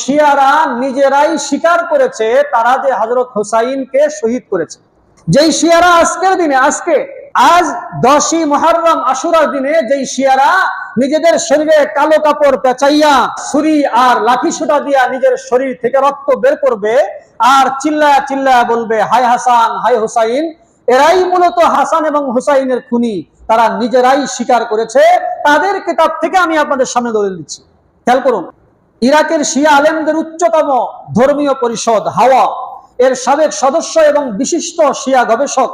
শিয়ারা নিজেরাই স্বীকার করেছে তারা যে হযরত হুসাইনকে শহীদ করেছে। যেই শিয়ারা আজকের দিনে আজ 10ই মুহররম আশুরার দিনে যেই শিয়ারা নিজেদের শরীরে কালো কাপড় পেঁচাইয়া ছুরি আর লাঠি সোঁটা দিয়া নিজের শরীর থেকে রক্ত বের করবে আর চিল্লায়া চিল্লায়া বলবে হায় হাসান হায় হুসাইন, এরাই মূলত হাসান এবং হুসাইনের খুনি। তারা নিজেরাই স্বীকার করেছে। তাদের কিতাব থেকে আমি আপনাদের সামনে দলিল দিচ্ছি, খেয়াল করুন। ইরাকের শিয়া আলেমদের উচ্চতম ধর্মীয় পরিষদ হাওয়া এর সাবেক সদস্য এবং বিশিষ্ট শিয়া গবেষক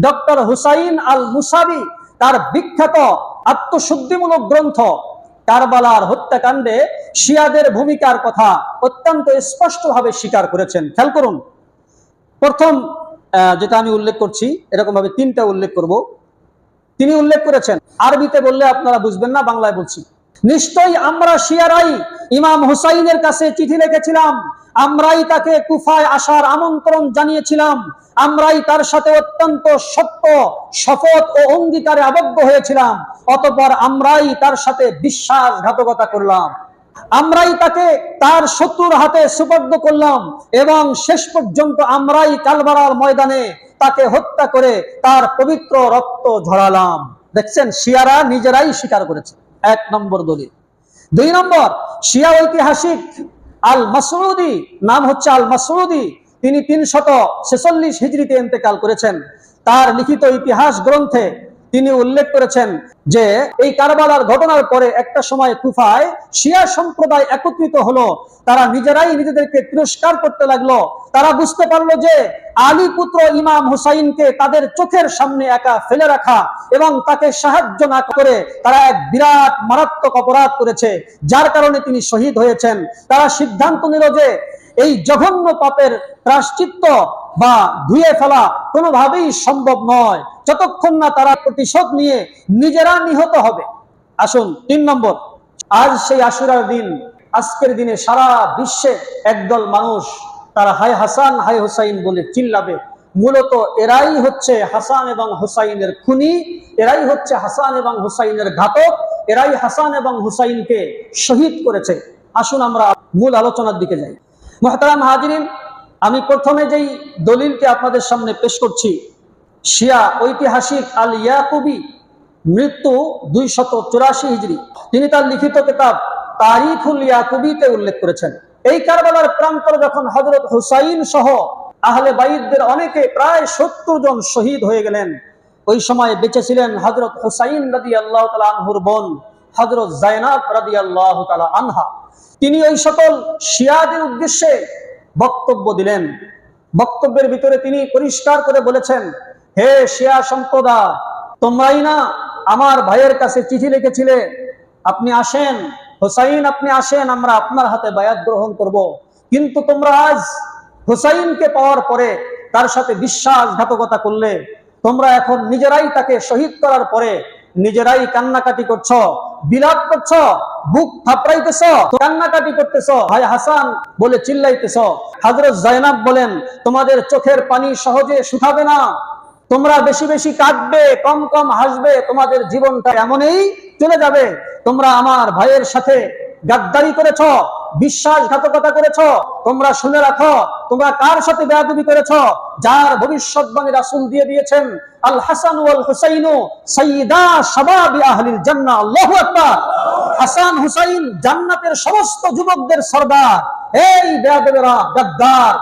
ডক্টর হুসাইন আল মুসাবি তার বিখ্যাত আত্মশুদ্ধিমূলক গ্রন্থ কারবালার হত্যাকাণ্ডে শিয়াদের ভূমিকার কথা অত্যন্ত স্পষ্টভাবে স্বীকার করেছেন। খেয়াল করুন, প্রথম যেটা আমি উল্লেখ করছি, এরকম ভাবে 3টা উল্লেখ করব। তিনি উল্লেখ করেছেন, আরবিতে বললে আপনারা বুঝবেন না, বাংলায় বলছি। নিশ্চয়ই আমরা শিয়ারাই ইমাম হুসাইনের কাছে চিঠি লিখেছিলাম, আমরাই তাকে কুফায় আসার আমন্ত্রণ জানিয়েছিলাম, আমরাই তার সাথে অত্যন্ত সত্য শপথ ও অঙ্গীকারে আবদ্ধ হয়েছিলাম, অতঃপর আমরাই তার সাথে বিশ্বাসঘাতকতা করলাম, আমরাই তাকে তার শত্রুর হাতে সুপর্দ করলাম এবং শেষ পর্যন্ত আমরাই কারবালার ময়দানে তাকে হত্যা করে তার পবিত্র রক্ত ঝরালাম। দেখছেন, শিয়ারা নিজেরাই স্বীকার করেছে। 1 নম্বর দলিল। 2 নম্বর, শিয়া ঐতিহাসিক আল মাসউদি, নাম হচ্ছে আল মাসউদি, তিনি 346 হিজরিতে ইন্তেকাল করেছেন। তার লিখিত ইতিহাস গ্রন্থে তিনি উল্লেখ করেছেন যে এই কারবালার ঘটনার পরে একটা সময় কুফায় শিয়া সম্প্রদায় একত্রিত হলো। তারা নিজেরাই নিজেদেরকে তিরস্কার করতে লাগলো। তারা বুঝতে পারলো যে আলী পুত্র ইমাম হুসাইনকে তাদের চোখের সামনে একা ফেলে রাখা এবং তাকে সাহায্য না করে তারা এক বিরাট মারাত্মক অপরাধ করেছে, যার কারণে তিনি শহীদ হয়েছেন। তারা সিদ্ধান্ত নিল যে এই জঘন্য পাপের প্রায়শ্চিত্ত বা ধুয়ে ফেলা কোনোভাবেই সম্ভব নয় যতক্ষণ না তারা প্রতিশোধ নিয়ে নিজেরা নিহত হবে। আসুন 3 নম্বর, আজ সেই আশুরার দিন, আজকের দিনে সারা বিশ্বে একদল মানুষ তারা হায় হাসান হায় হুসাইন বলে চিল্লাবে। মূলত এরাই হচ্ছে হাসান এবং হুসাইনের খুনি, এরাই হচ্ছে হাসান এবং হুসাইনের ঘাতক, এরাই হাসান এবং হুসাইনকে শহীদ করেছে। আসুন আমরা মূল আলোচনার দিকে যাই। মুহতারাম হাজিরিন, আমি প্রথমে যেই দলিলকে আপনাদের সামনে পেশ করছি, শিয়া ঐতিহাসিক আল ইয়াকুবি, মৃত্যু 284 হিজরি, তিনি তার লিখিত কিতাব তারিখুল ইয়াকুবিতে উল্লেখ করেছেন। এই কারবালার প্রান্তরে যখন হযরত হুসাইন সহ আহলে বাইতদের অনেকে প্রায় 70 জন শহীদ হয়ে গেলেন, ওই সময় বেঁচে ছিলেন হযরত হুসাইন রাদিয়াল্লাহু তাআলা আনহুর বোন হযরত যায়নাব রাদিয়াল্লাহু তাআলা আনহা। তিনি ওই সকল শিয়াদের উদ্দেশ্যে বক্তব্য দিলেন। বক্তব্যের ভিতরে তিনি পরিষ্কার করে বলেছেন, হে শিয়া সম্প্রদায়, তোমরাই না আমার ভাইয়ের কাছে চিঠি লিখেছিলে, আপনি আসেন হুসাইন, আপনি আসেন, আমরা আপনার হাতে বায়াত গ্রহণ করব। কিন্তু তোমরা আজ হুসাইনকে পাওয়ার পরে তার সাথে বিশ্বাসঘাতকতা করলে, তোমরা এখন নিজেরাই তাকে শহীদ করার পরে নিজেরাই কান্নাকাটি করছো, বিলাপ করছো, বুক থাপড়াইতেছ, কান্নাকাটি করতেছ, হায় হাসান বলে চিল্লাইতেছ। হযরত যায়নাব বলেন, তোমাদের চোখের পানি সহজে শুকাবে না, তোমরা বেশি বেশি কাঁদবে, কম কম হাসবে, তোমাদের জীবনটা এমনই চলে যাবে। তোমরা আমার ভাইয়ের সাথে গাদ্দারি করেছ, বিশ্বাসঘাতকতা করেছ। তোমরা শুনে রাখো, তোমরা কার সাথে বেয়াদবি করেছ? যার ভবিষ্যৎবাণী রাসূল দিয়ে দিয়েছেন, আল হাসান ওয়াল হুসাইনু সাইয়্যিদা শাবাবি আহলিল জান্নাহ। আল্লাহু আকবার। হাসান হুসাইন জান্নাতের সমস্ত যুবকদের সরদার। এই বেয়াদবেরা, গাদ্দার,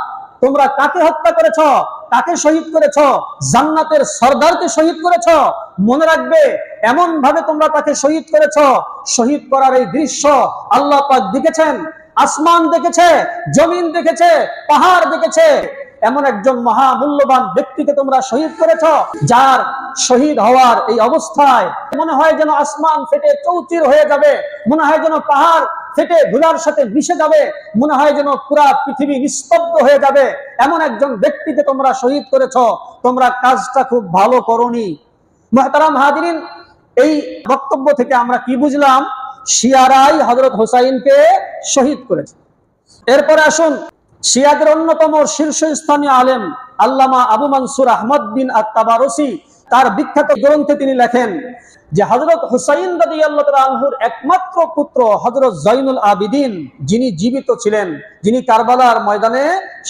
তোমরা কাকে হত্যা করেছ? কাকে শহীদ করেছ? জান্নাতের সরদারকে শহীদ করেছ। মনে রাখবে, এমন ভাবে তোমরা তাকে শহীদ করেছ, শহীদ করার এই দৃশ্য আল্লাহ পাক দেখেছেন, আসমান দেখেছে, জমিন দেখেছে, পাহাড় দেখেছে। এমন একজন মহামূল্যবান ব্যক্তিকে তোমরা শহীদ করেছ, যার শহীদ হওয়ার এই অবস্থায় মনে হয় যেন আসমান ফেটে চৌচির হয়ে যাবে, মনে হয় যেন পাহাড় ফেটে ধুলার সাথে মিশে যাবে, মনে হয় যেন পুরা পৃথিবী নিস্তব্ধ হয়ে যাবে। এমন একজন ব্যক্তিকে তোমরা শহীদ করেছ, তোমরা কাজটা খুব ভালো করনি। মুহতারাম হাজিরিন, এই বক্তব্য থেকে আমরা কি বুঝলাম? শিয়ারাই হযরত হুসাইনকে শহীদ করেছে। এরপরে আসুন, শিয়াদের অন্যতম শীর্ষস্থানীয় আলেম আল্লামা আবু মনসুর আহমদ বিন আত-তাবারসি, তার বিখ্যাত গ্রন্থে তিনি লেখেন যে হযরত হুসাইন রাদিয়াল্লাহু তাআলা আনহুর একমাত্র পুত্র হযরত জয়নুল আবিদিন, যিনি জীবিত ছিলেন, যিনি কারবালার ময়দানে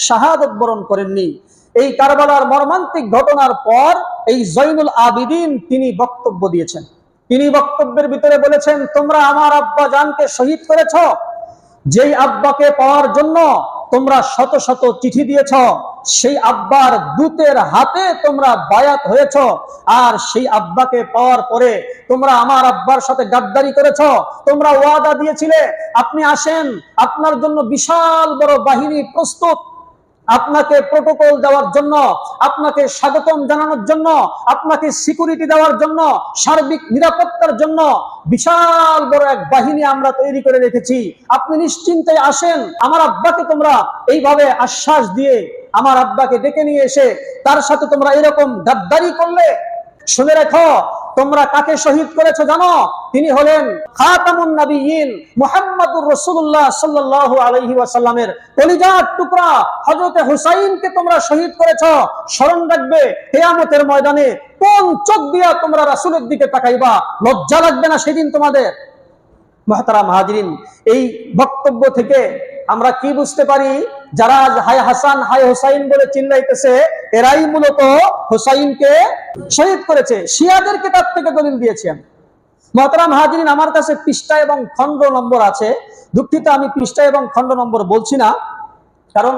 শাহাদাত বরণ করেননি, এই কারবালার মর্মান্তিক ঘটনার পর এই জয়নুল আবিদিন তিনি বক্তব্য দিয়েছেন। তিনি বক্তব্যের ভিতরে বলেছেন, তোমরা আমার আব্বা জানকে শহীদ করেছ, যেই আব্বাকে পাওয়ার জন্য তোমরা শত শত চিঠি দিয়েছ, সেই আব্বার দূতের হাতে তোমরা বায়াত হয়েছ, আর সেই আব্বাকে পাওয়ার পরে তোমরা আমার আব্বার সাথে গাদ্দারি করেছ। তোমরা ওয়াদা দিয়েছিলে আপনি আসেন, আপনার জন্য বিশাল বড় বাহিনী প্রস্তুত, আপনাকে প্রটোকল দেওয়ার জন্য, আপনাকে স্বাগতম জানানোর জন্য, আপনাকে সিকিউরিটি দেওয়ার জন্য, সার্বিক নিরাপত্তার জন্য বিশাল বড় এক বাহিনী আমরা তৈরি করে রেখেছি, আপনি নিশ্চিন্তে আসেন। আমার আব্বাকে তোমরা এইভাবে আশ্বাস দিয়ে আমার আব্বাকে ডেকে নিয়ে এসে তার সাথে তোমরা এরকম গাদ্দারি করলে। শুনে রেখো, তোমরা কাকে শহীদ করেছো জানো? তিনি হলেন খাতামুন নবিয়্যিন মুহাম্মদুর রাসূলুল্লাহ সাল্লাল্লাহু আলাইহি ওয়াসাল্লামের কলিজার টুকরা হযরত হুসাইনকে তোমরা শহীদ করেছো। স্মরণ রাখবে, কিয়ামতের ময়দানে কোন চোখ দিয়া তোমরা রাসূলের দিকে তাকাইবা? লজ্জা লাগবে না সেদিন তোমাদের? মুহতারাম হাজিরিন, এই বক্তব্য থেকে আমরা কি বুঝতে পারি? যারা হায় হাসান হায় হুসাইন বলে চিল্লাইতেছে, এরাই মূলত হুসাইনকে শহীদ করেছে। শিয়াদের কিতাব থেকে দলিল দিয়েছেন। মুহতারাম হাজিরিন, আমার কাছে পৃষ্ঠা এবং খণ্ড নম্বর আছে। দুঃখিত, আমি পৃষ্ঠা এবং খণ্ড নম্বর বলছি না, কারণ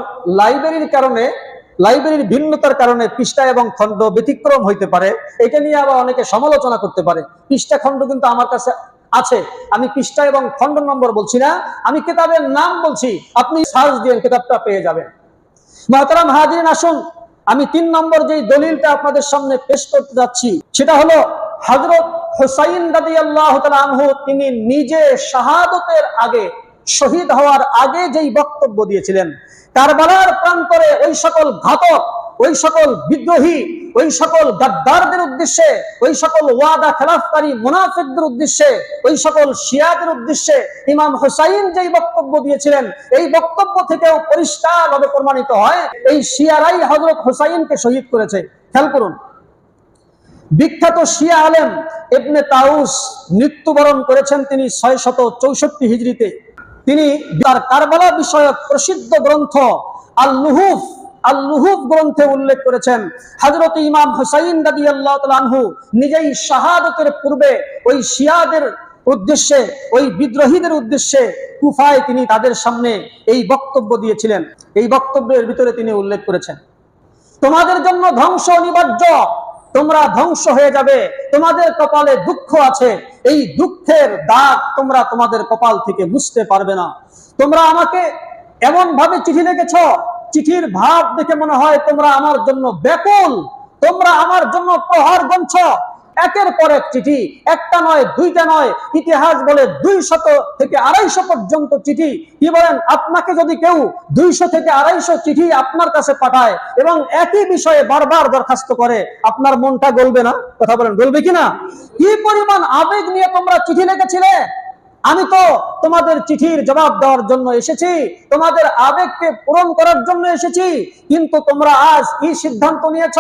লাইব্রেরির ভিন্নতার কারণে পৃষ্ঠা এবং খণ্ড ব্যতিক্রম হইতে পারে। এটা নিয়ে আবার অনেকে সমালোচনা করতে পারে। পৃষ্ঠা খণ্ড কিন্তু আমার কাছে আছে। আমি পৃষ্ঠা এবং খণ্ড নম্বর বলছি না, আমি কিতাবের নাম বলছি। আপনি সার্চ দিয়ে কিতাবটা পেয়ে যাবেন। মুহতারাম হাজিরিন, আসুন আমি 3 নম্বর যে দলিলটা আপনাদের সামনে পেশ করতে যাচ্ছি, সেটা হলো হযরত হুসাইন রাদিয়াল্লাহু তাআলা আনহু তিনি নিজে শাহাদাতের আগে, শহীদ হওয়ার আগে যেই বক্তব্য দিয়েছিলেন, কারবালার প্রান্তরে ওই সকল ঘাতক, ওই সকল বিদ্রোহী, ওই সকল গাদ্দারদের উদ্দেশ্যে, ওই সকল ওয়াদা খেলাফকারী মুনাফিকদের উদ্দেশ্যে, ওই সকল শিয়াদের উদ্দেশ্যে ইমাম হুসাইন যেই বক্তব্য দিয়েছিলেন, এই বক্তব্য থেকেও পরিষ্কারভাবে প্রমাণিত হয় এই শিয়ারাই হযরত হুসাইনকে শহীদ করেছে। খেয়াল করুন, বিখ্যাত শিয়া আলেম ইবনে তাউস মৃত্যুবরণ করেছেন তিনি 664 হিজরিতে। তিনি তার কারবালা বিষয়ক প্রসিদ্ধ গ্রন্থ আল-লুহুফ গ্রন্থে উল্লেখ করেছেন, হযরত ইমাম হুসাইন রাদিয়াল্লাহু তাআলা আনহু নিজেই শাহাদাতের পূর্বে ওই শিয়াদের উদ্দেশ্যে, ওই বিদ্রোহীদের উদ্দেশ্যে কুফায় তিনি তাদের সামনে এই বক্তব্য দিয়েছিলেন। এই বক্তব্যের ভিতরে তিনি উল্লেখ করেছেন, তোমাদের জন্য ধ্বংস অনিবার্য, তোমরা ধ্বংস হয়ে যাবে, তোমাদের কপালে দুঃখ আছে, এই দুঃখের দাগ তোমরা তোমাদের কপাল থেকে মুছতে পারবে না। তোমরা আমাকে এমন ভাবে চিঠি লিখেছ, চিঠির ভাব দেখে মনে হয় তোমরা আমার জন্য ব্যাকুল, তোমরা আমার জন্য প্রহার গুনছ। একের পর এক চিঠি, একটা নয়, দুইটা নয়, ইতিহাস বলে 200 থেকে 250 পর্যন্ত চিঠি। কি বলেন, আপনাকে যদি কেউ 200 থেকে 250 চিঠি আপনার কাছে পাঠায় এবং একই বিষয়ে বারবার দরখাস্ত করে, আপনার মনটা গলবে না? কথা বলেন, গলবে কিনা? কি পরিমাণ আবেগ নিয়ে তোমরা চিঠি লিখেছিলে। আমি তো তোমাদের চিঠির জবাব দেওয়ার জন্য এসেছি, তোমাদের আবেগকে পূরণ করার জন্য এসেছি, কিন্তু তোমরা আজ কি সিদ্ধান্ত নিয়েছ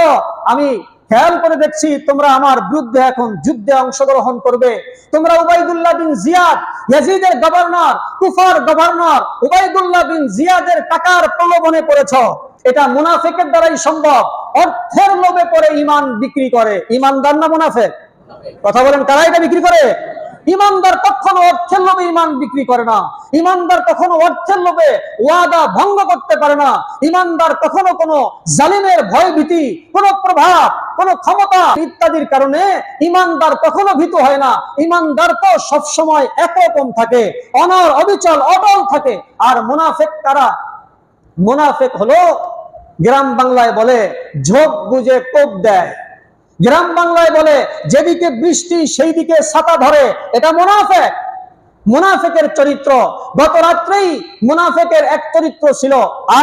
আমি খেয়াল করে দেখছি, তোমরা আমার বিরুদ্ধে এখন যুদ্ধে অংশগ্রহণ করবে। তোমরা উবাইদুল্লাহ বিন জিয়াদ, ইয়াজিদের গভর্নর, কুফার গভর্নর উবাইদুল্লাহ বিন জিয়াদের টাকার প্রলোভনে পড়েছ। এটা মুনাফিকের দ্বারাই সম্ভব। অর্থের লোভে পড়ে ঈমান বিক্রি করে। ঈমানদার না মুনাফিক? কথা বলেন, কারা এটা বিক্রি করে? ইমানদার কখনো অর্থের লোভে ঈমান বিক্রি করে না। ইমানদার কখনো অর্থের লোভে ওয়াদা ভঙ্গ করতে পারে না। ইমানদার কখনো কোনো জালিমের ভয় ভীতি, কোনো প্রভাব, কোনো ক্ষমতা ইত্যাদির কারণে ইমানদার কখনো ভীত হয় না। ইমানদার তো সবসময় একরকম থাকে, অনর অবিচল অটল থাকে। আর মুনাফিক কারা? মুনাফিক হলো, গ্রাম বাংলায় বলে, ঝোঁক বুঝে কোপ দেয়। গ্রাম বাংলায় বলে, যেদিকে বৃষ্টি সেই দিকে ছাতা ধরে। এটা মুনাফিক। মুনাফিকের চরিত্র। গত রাত্রেই মুনাফিকের এক চরিত্র ছিল,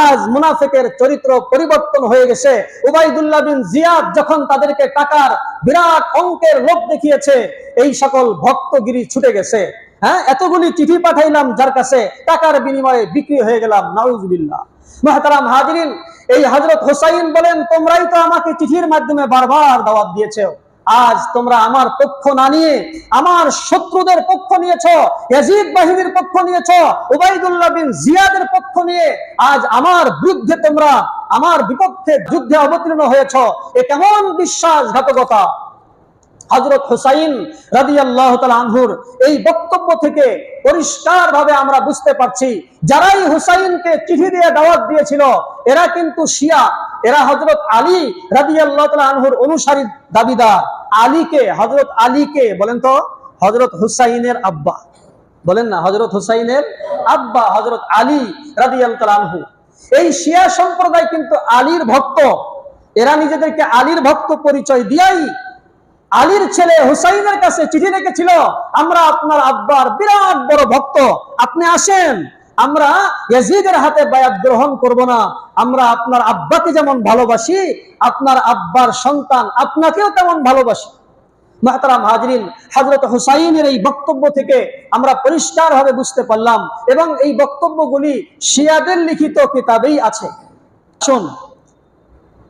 আজ মুনাফিকের চরিত্র পরিবর্তন হয়ে গেছে। উবাইদুল্লাহ বিন জিয়াদ যখন তাদেরকে টাকার বিরাট অঙ্কের লোভ দেখিয়েছে, এই সকল ভক্তগিরি ছুটে গেছে। হ্যাঁ, এতগুলি চিঠি পাঠাইলাম যার কাছে, টাকার বিনিময়ে বিক্রি হয়ে গেলাম। নাউজুবিল্লাহ। মুহতারাম হাজিরিন, এই হযরত হুসাইন বলেন, তোমরাই তো আমাকে চিঠির মাধ্যমে বারবার দাওয়াত দিয়েছো, আজ তোমরা আমার পক্ষ না নিয়ে আমার শত্রুদের পক্ষ নিয়েছো, ইয়াজিদ বাহিনীর পক্ষ নিয়েছো, উবাইদুল্লাহ বিন জিয়াদের পক্ষ নিয়ে আজ আমার বিরুদ্ধে তোমরা আমার বিপক্ষে যুদ্ধে অবতীর্ণ হয়েছো। এ কেমন বিশ্বাসঘাতকতা! হযরত হুসাইন রাদিয়াল্লাহু তাআলা আনহুর এই বক্তব্য থেকে পরিষ্কার ভাবে আমরা বুঝতে পারছি, যারাই হুসাইনকে চিঠি দিয়ে দাওয়াত দিয়েছিল এরা কিন্তু শিয়া, এরা হযরত আলী রাদিয়াল্লাহু তাআলা আনহুর অনুসারী দাবিদার। আলীকে, হযরত আলীকে বলেন তো, হযরত হুসাইনের আব্বা বলেন না, হযরত হুসাইনের আব্বা হযরত আলী রাদিয়াল্লাহু তাআলা আনহু। এই শিয়া সম্প্রদায় কিন্তু আলীর ভক্ত, এরা নিজেদেরকে আলীর ভক্ত পরিচয় দিয়াই আলীর ছেলে হুসাইনের কাছে চিঠি লিখেছিল, আমরা আপনার আব্বার বিরাট বড় ভক্ত, আপনি আসেন, আমরা ইয়াজিদের হাতে বায়াত গ্রহণ করব না, আমরা আপনার আব্বাকে যেমন ভালোবাসি আপনার আব্বার সন্তান আপনাকেও তেমন ভালোবাসি। মুহতারাম হাজরিন, হযরত হুসাইনের এই বক্তব্য থেকে আমরা পরিষ্কারভাবে বুঝতে পারলাম, এবং এই বক্তব্যগুলি শিয়াদের লিখিত কিতাবেই আছে। শুন,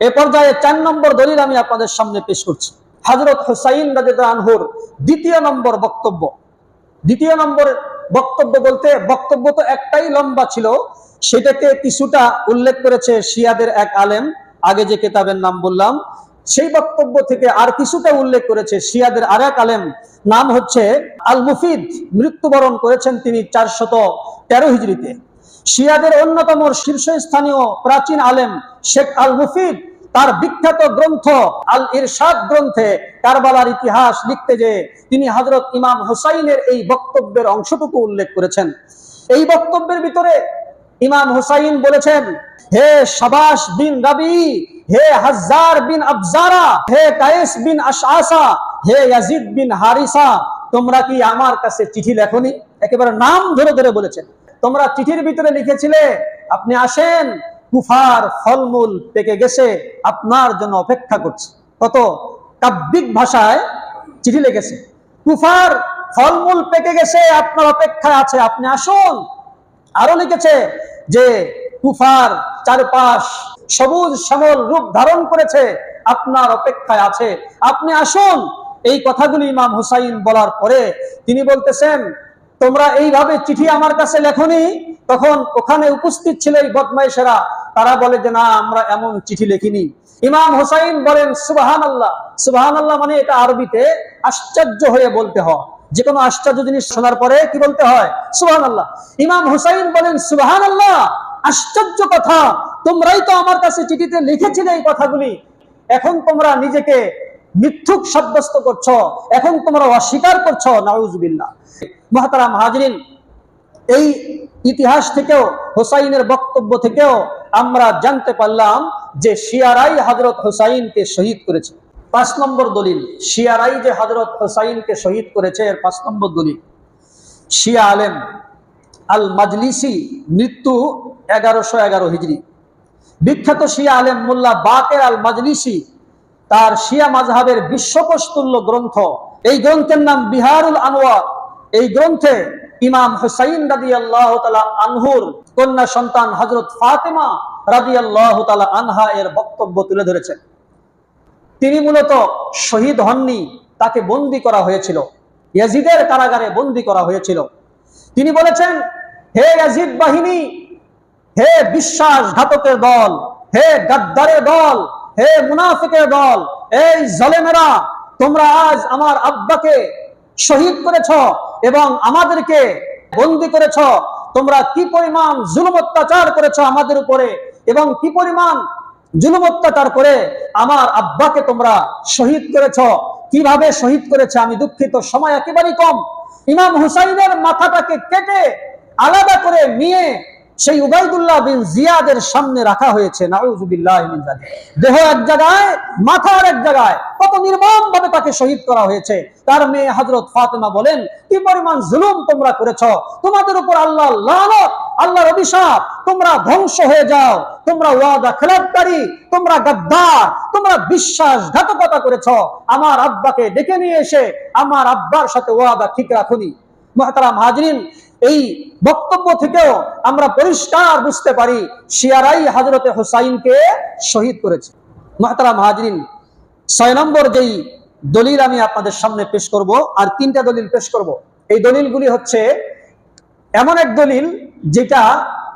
এ পর্যায়ে 4 নম্বর দলিল আমি আপনাদের সামনে পেশ করছি। হযরত হুসাইন রাদিয়াল্লাহু আনহুর দ্বিতীয় নম্বর বক্তব্য। দ্বিতীয় নম্বর বক্তব্য বলতে বক্তব্য তো একটাই লম্বা ছিল, সেটাকে কিছুটা উল্লেখ করেছে শিয়াদের এক আলেম, আগে যে কিতাবের নাম বললাম সেই বক্তব্য থেকে আর কিছুটা উল্লেখ করেছে শিয়াদের আরেক আলেম, নাম হচ্ছে আল মুফিদ, মৃত্যুবরণ করেছেন তিনি 413 হিজরিতে। শিয়াদের অন্যতম শীর্ষস্থানীয় প্রাচীন আলেম শেখ আল মুফিদ তার বিখ্যাত গ্রন্থ আল ইরশাদ গ্রন্থে কারবালার ইতিহাস লিখতে যে তিনি হযরত ইমাম হুসাইনের এই বক্তব্যের অংশটুকু উল্লেখ করেছেন। এই বক্তব্যের ভিতরে ইমাম হুসাইন বলেছেন, হে শাবাশ বিন রাবি, হে হাজ্জার বিন আবজারা, হে কায়েস বিন আশআসা, হে ইয়াজিদ বিন হারিসা, তোমরা কি আমার কাছে চিঠি লেখনি? একেবারে নাম ধরে ধরে বলেছেন। তোমরা চিঠির ভিতরে লিখেছিলে আপনি আসেন, কুফার ফলমূল পেকে গেছে, আপনার জন্য অপেক্ষা করছে। কত কাব্যিক ভাষায় চিঠি লিখেছে, কুফার ফলমূল পেকে গেছে, আপনার অপেক্ষায় আছে, আপনি আসুন। আরো লিখেছে যে কুফার চারপাশ সবুজ শ্যামল রূপ ধারণ করেছে, আপনার অপেক্ষায় আছে, আপনি আসুন। এই কথাগুলি ইমাম হুসাইন বলার পরে তিনি বলতেছেন, তোমরা এইভাবে চিঠি আমার কাছে লেখনি? তখন ওখানে উপস্থিত ছিল এই বদমাইশেরা, তারা বলে যে না, আমরা এমন চিঠি লিখিনি। ইমাম হুসাইন বলেন সুবহানাল্লাহ। সুবহানাল্লাহ মানে এটা আরবিতে আশ্চর্য হয়ে বলতে হয়, যে কোনো আশ্চর্য জিনিস শোনার পরে কি বলতে হয়? সুবহানাল্লাহ। ইমাম হুসাইন বলেন সুবহানাল্লাহ, আশ্চর্য কথা, তোমরাই তো আমার কাছে চিঠিতে লিখেছিলে এই কথাগুলি, এখন তোমরা নিজেকে মিথ্যুক সাব্যস্ত করছো, এখন তোমরা অস্বীকার করছো, নাউজুবিল্লাহ। মুহতারাম হাজরিন, এই ইতিহাস থেকেও হুসাইনের বক্তব্য থেকেও আমরা জানতে পারলাম যে শিয়ারাই হযরত হুসাইনকে শহীদ করেছে। 5 নম্বর দলিল, শিয়ারাই যে হযরত হুসাইনকে শহীদ করেছে এর 5 নম্বর দলিল, শিয়া আলেম আল মাজলিসি, মৃত্যু 1111 হিজরি। বিখ্যাত শিয়া আলেম মোল্লা বাকের আল মাজলিসি তার শিয়া মাযহাবের বিশ্বকোষতুল্য গ্রন্থ, এই গ্রন্থের নাম বিহারুল আনওয়ার। এই গ্রন্থে ইমাম হুসাইন রাদিয়াল্লাহু তাআলা আনহুর কন্যা সন্তান হযরত ফাতেমা রাদিয়াল্লাহু তাআলা আনহা এর বক্তব্য তুলে ধরেছেন। তিনি মূলত শহীদ হননি, তাকে বন্দী করা হয়েছিল, ইয়াজিদের কারাগারে বন্দী করা হয়েছিল। তিনি বলেছেন, হে ইয়াজিদ বাহিনী, হে বিশ্বাসঘাতকের দল, হে গাদ্দারের দল, হে মুনাফিকের দল, এই জালেমেরা, তোমরা আজ আমার আব্বাকে শহীদ করেছ এবং আমাদেরকে বন্দী করেছ। তোমরা কি পরিমাণ জুলুম অত্যাচার করেছ আমাদের উপরে, এবং কি পরিমাণ জুলুম অত্যাচার করে আমার আব্বাকে তোমরা শহীদ করেছ। কিভাবে শহীদ করেছে আমি দুঃখিত, সময় একেবারেই কম। ইমাম হুসাইনের মাথাটাকে কেটে আলাদা করে নিয়ে সেই উবাইদুল্লাহ বিন জিয়াদের সামনে রাখা হয়েছে, নাউজুবিল্লাহ মিন যালিক। দেহ এক জায়গায়, মাথা আরেক জায়গায়, কত নির্মম ভাবে তাকে শহীদ করা হয়েছে। তার মেয়ে হযরত ফাতেমা বলেন, কি পরিমাণ জুলুম তোমরা করেছো, তোমাদের উপর আল্লাহ লানত, আল্লাহর অভিশাপ, তোমরা ধ্বংস হয়ে যাও, তোমরা ওয়াদা খেলাপকারী, তোমরা গাদ্দার, তোমরা বিশ্বাসঘাতকতা করেছো, আমার আব্বাকে ডেকে নিয়ে এসে আমার আব্বার সাথে ওয়াদা ঠিক রাখুনি। মুহতারাম হাজরিন, এই বক্তব্য থেকেও আমরা পরিষ্কার বুঝতে পারি শিয়ারাই হযরতে হুসাইনকে শহীদ করেছে। মুহতারাম হাজরিন, 6 নম্বর যেই দলিল আমি আপনাদের সামনে পেশ করব, আর 3টা দলিল পেশ করব। এই দলিলগুলি হচ্ছে এমন এক দলিল যেটা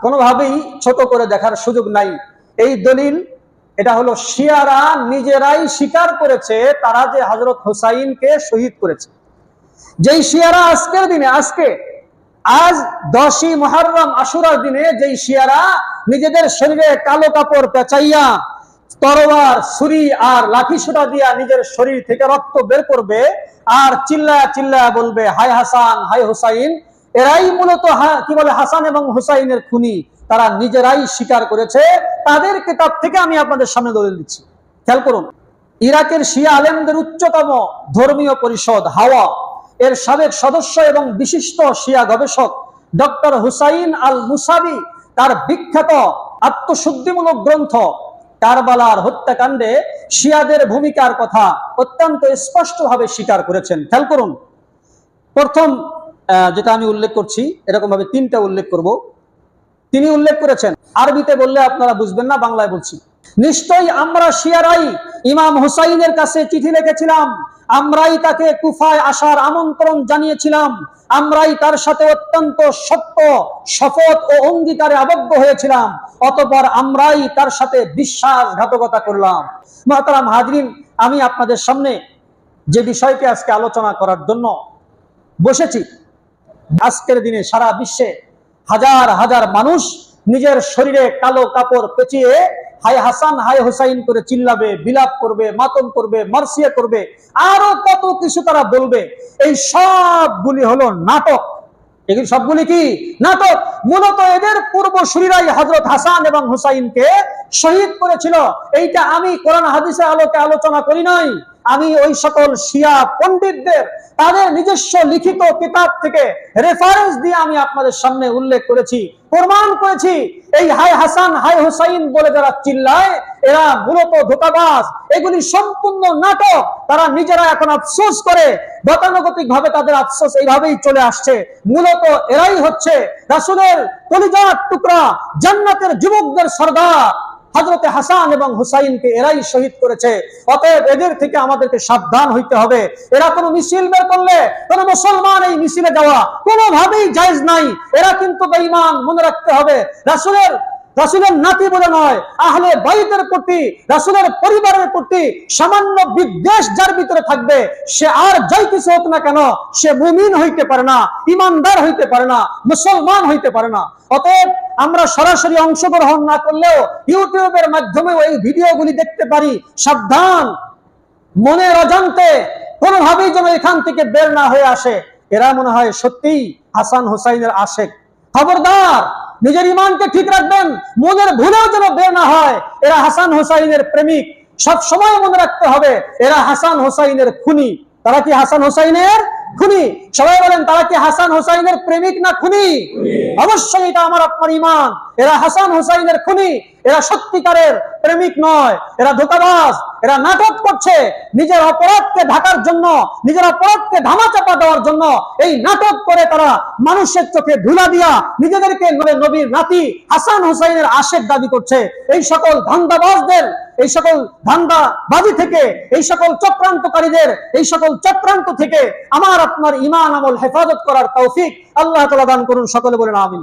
কোনোভাবেই ছোট করে দেখার সুযোগ নাই। এই দলিল এটা হলো শিয়ারা নিজেরাই স্বীকার করেছে তারা যে হযরত হুসাইনকে শহীদ করেছে। যেই শিয়ারা আজকের দিনে আজ 10ই মুহররম আশুরার দিনে যেই শিয়ারা নিজেদের শরীরে কালো কাপড় পেঁচাইয়া তরোয়ার, ছুরি আর লাঠি সোটা দিয়া নিজের শরীর থেকে রক্ত বের করবে আর চিল্লায়া চিল্লায়া বলবে হায় হাসান হায় হুসাইন, এরাই মূলত কি বলে হাসান এবং হুসাইনের খুনি, তারা নিজেরাই স্বীকার করেছে। তাদের কিতাব থেকে আমি আপনাদের সামনে দলিল দিচ্ছি, খেয়াল করুন। ইরাকের শিয়া আলেমদের উচ্চতম ধর্মীয় পরিষদ হাওয়া এর সাবেক সদস্য এবং বিশিষ্ট শিয়া গবেষক ডক্টর হুসাইন আল মুসাবি তার বিখ্যাত আত্মশুদ্ধিমূলক গ্রন্থ কারবালার হত্যাকাণ্ডে শিয়াদের ভূমিকার কথা অত্যন্ত স্পষ্টভাবে স্বীকার করেছেন। খেয়াল করুন, প্রথম যেটা আমি উল্লেখ করছি, এরকম ভাবে 3টা উল্লেখ করব। তিনি উল্লেখ করেছেন, আরবিতে বললে আপনারা বুঝবেন না, বাংলায় বলছি। নিশ্চয়ই আমরা শিয়ারাই ইমাম হুসাইনের কাছে চিঠি লিখেছিলাম, আমরাই তাকে কুফায় আসার আমন্ত্রণ জানিয়েছিলাম, আমরাই তার সাথে অত্যন্ত সত্য শপথ ও অঙ্গীকারে আবদ্ধ হয়েছিলাম, অতঃপর আমরাই তার সাথে বিশ্বাসঘাতকতা করলাম। মুহতারাম হাজরিন, আমি আপনাদের সামনে যে বিষয়টি আজকে আলোচনা করার জন্য বসেছি, আজকের দিনে সারা বিশ্বে হাজার হাজার মানুষ নিজের শরীরে কালো কাপড় পেঁচিয়ে হায় হাসান হায় হুসাইন করে চিল্লাবে, বিলাপ করবে, মাতম করবে, মার্সিয়া করবে, আরো কত কিছু তারা বলবে। এই সবগুলি হলো নাটক। এগুলি সবগুলি কি নাটক? মূলত এদের পূর্বসূরীরাই হযরত হাসান এবং হুসাইনকে শহীদ করেছিল। এইটা আমি কোরআন হাদিসের আলোকে আলোচনা করি নাই, আমি ওই সকল শিয়া পণ্ডিতদের তাদের নিজস্ব লিখিত কিতাব থেকে রেফারেন্স দিয়ে আমি আপনাদের সামনে উল্লেখ করেছি, প্রমাণ করেছি। এই হায় হাসান হায় হুসাইন বলে যারা চিল্লায় এরা মূলত ধোঁকাবাজ, এগুলি সম্পূর্ণ নাটক। তারা নিজেরা এখন আফসোস করে, গতানুগতিক ভাবে তাদের আফসোস এইভাবেই চলে আসছে। মূলত এরাই হচ্ছে রাসূলের কলিজার টুকরা, জান্নাতের যুবকদের সর্দার হযরত হাসান এবং হুসাইনকে এরাই শহীদ করেছে। অতএব এদের থেকে আমাদেরকে সাবধান হইতে হবে। এরা কোনো মিছিল বের করলে কোনো মুসলমান এই মিছিলে যাওয়া কোনোভাবেই জায়েজ নাই। এরা কিন্তু বেঈমান, মনে রাখতে হবে। রাসূলের নাতি বলে নয়, আহলে বাইতের প্রতি, রাসূলের পরিবারের প্রতি সামান্য বিদ্বেষ যার ভিতরে থাকবে, সে আর যাই কিছু হোক না কেন, সে মুমিন হইতে পারে না, ইমানদার হইতে পারে না, মুসলমান হইতে পারে না। অতএব আমরা সরাসরি অংশগ্রহণ না করলেও ইউটিউবের মাধ্যমে এই ভিডিওগুলি দেখতে পারি। সাবধান, মনের অজান্তে কোনোভাবেই যেন এখান থেকে বের না হয়ে আসে এরা মনে হয় সত্যিই হাসান হুসাইনের আশেক। খবরদার, নিজের ইমানকে ঠিক রাখবেন, মনের ভুলেও যেন বের না হয় এরা হাসান হুসাইনের প্রেমিক। সব সময় মনে রাখতে হবে এরা হাসান হুসাইনের খুনি। তারা কি হাসান হুসাইনের খুনি? সবাই বলেন, তারা কি হাসান হুসাইনের প্রেমিক না খুনি? অবশ্যই এটা আমার আপনার ইমান। এরা হাসান হুসাইনের খুনি, এরা সত্যিকারের প্রেমিক নয়, এরা ধোঁকাবাজ, এরা নাটক করছে নিজের অপরাধকে ঢাকার জন্য, নিজের অপরাধকে ধামাচাপা দেওয়ার জন্য। এই নাটক করে তারা মানুষের চোখে ধুলা দিয়া নিজেদেরকে নবীর নাতি হাসান হুসাইনের আশেক দাবি করছে। এই সকল ধান্দাবাজদের, এই সকল ধান্দাবাজি থেকে, এই সকল চক্রান্তকারীদের, এই সকল চক্রান্ত থেকে আমার আপনার ঈমান আমল হেফাজত করার তৌফিক আল্লাহ তাআলা দান করুন। সকলে বলেন আমিন।